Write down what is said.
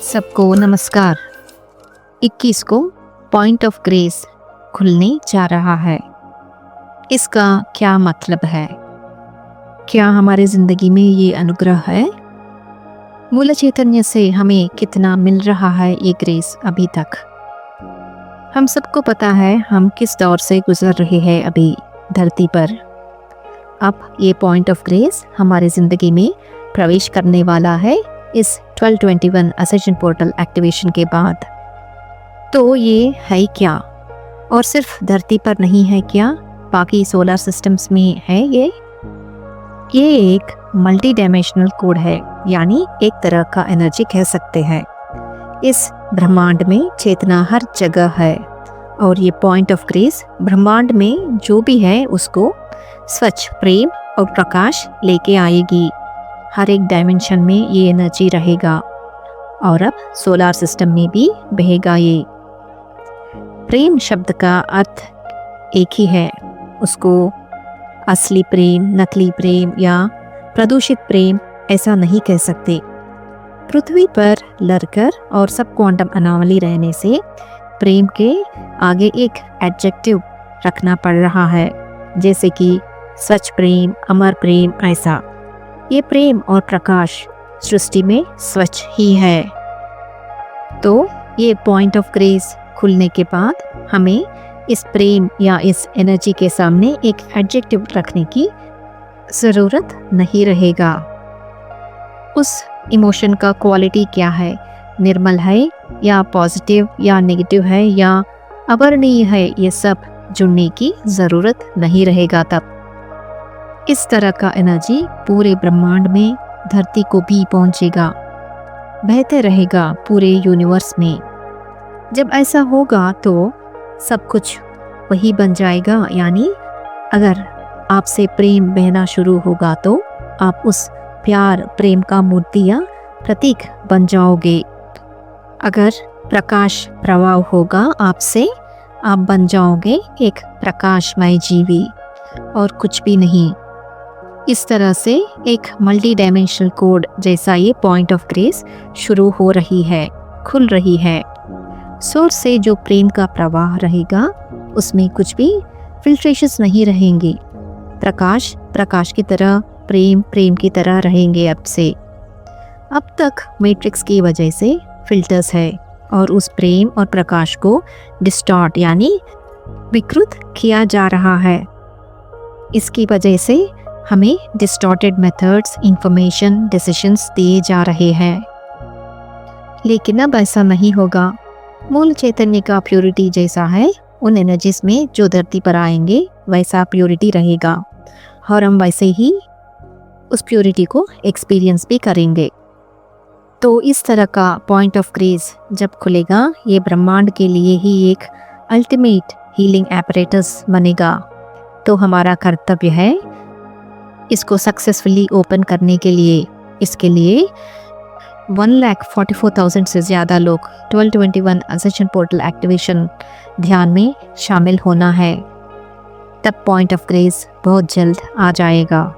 सबको नमस्कार। 21 को पॉइंट ऑफ ग्रेस खुलने जा रहा है। इसका क्या मतलब है? क्या हमारे ज़िंदगी में ये अनुग्रह है? मूल चैतन्य से हमें कितना मिल रहा है ये ग्रेस अभी तक? हम सबको पता है हम किस दौर से गुजर रहे हैं अभी धरती पर। अब ये पॉइंट ऑफ ग्रेस हमारी ज़िंदगी में प्रवेश करने वाला है इस 1221 असेंशन पोर्टल एक्टिवेशन के बाद। तो ये है क्या? और सिर्फ धरती पर नहीं है क्या, बाकी सोलर सिस्टम्स में है ये एक मल्टी डायमेंशनल कोड है, यानी एक तरह का एनर्जी कह सकते हैं। इस ब्रह्मांड में चेतना हर जगह है और ये पॉइंट ऑफ ग्रेस ब्रह्मांड में जो भी है उसको स्वच्छ प्रेम और प्रकाश लेके आएगी। हर एक डायमेंशन में ये एनर्जी रहेगा और अब सोलर सिस्टम में भी बहेगा ये। प्रेम शब्द का अर्थ एक ही है, उसको असली प्रेम, नकली प्रेम या प्रदूषित प्रेम ऐसा नहीं कह सकते। पृथ्वी पर लड़कर और सब क्वांटम अनोमली रहने से प्रेम के आगे एक एडजेक्टिव रखना पड़ रहा है, जैसे कि स्वच्छ प्रेम, अमर प्रेम। ऐसा ये प्रेम और प्रकाश सृष्टि में स्वच्छ ही है। तो ये पॉइंट ऑफ ग्रेस खुलने के बाद हमें इस प्रेम या इस एनर्जी के सामने एक एडजेक्टिव रखने की ज़रूरत नहीं रहेगा। उस इमोशन का क्वालिटी क्या है, निर्मल है या पॉजिटिव या नेगेटिव है या अवर्णीय है, ये सब जुड़ने की ज़रूरत नहीं रहेगा। तब इस तरह का एनर्जी पूरे ब्रह्मांड में धरती को भी पहुंचेगा, बहते रहेगा पूरे यूनिवर्स में। जब ऐसा होगा तो सब कुछ वही बन जाएगा, यानी अगर आपसे प्रेम बहना शुरू होगा तो आप उस प्यार प्रेम का मूर्ति या प्रतीक बन जाओगे। अगर प्रकाश प्रवाह होगा आपसे, आप बन जाओगे एक प्रकाशमय जीवी और कुछ भी नहीं। इस तरह से एक मल्टी डायमेंशनल कोड जैसा ये पॉइंट ऑफ ग्रेस शुरू हो रही है, खुल रही है। सोर्स से जो प्रेम का प्रवाह रहेगा उसमें कुछ भी फिल्ट्रेशंस नहीं रहेंगे। प्रकाश प्रकाश की तरह, प्रेम प्रेम की तरह रहेंगे अब से। अब तक मैट्रिक्स की वजह से फिल्टर्स है और उस प्रेम और प्रकाश को डिस्टॉर्ट यानी विकृत किया जा रहा है। इसकी वजह से हमें डिस्टॉर्टेड मेथड्स, इंफॉर्मेशन, डिसीजंस दिए जा रहे हैं। लेकिन अब ऐसा नहीं होगा। मूल चैतन्य का प्योरिटी जैसा है, उन एनर्जीज में जो धरती पर आएंगे वैसा प्योरिटी रहेगा और हम वैसे ही उस प्योरिटी को एक्सपीरियंस भी करेंगे। तो इस तरह का पॉइंट ऑफ ग्रेस जब खुलेगा, ये ब्रह्मांड के लिए ही एक अल्टीमेट हीलिंग एपरेटस बनेगा। तो हमारा कर्तव्य है इसको सक्सेसफुली ओपन करने के लिए। इसके लिए 1,44,000 से ज़्यादा लोग 1221 असेंशन पोर्टल एक्टिवेशन ध्यान में शामिल होना है। तब पॉइंट ऑफ ग्रेस बहुत जल्द आ जाएगा।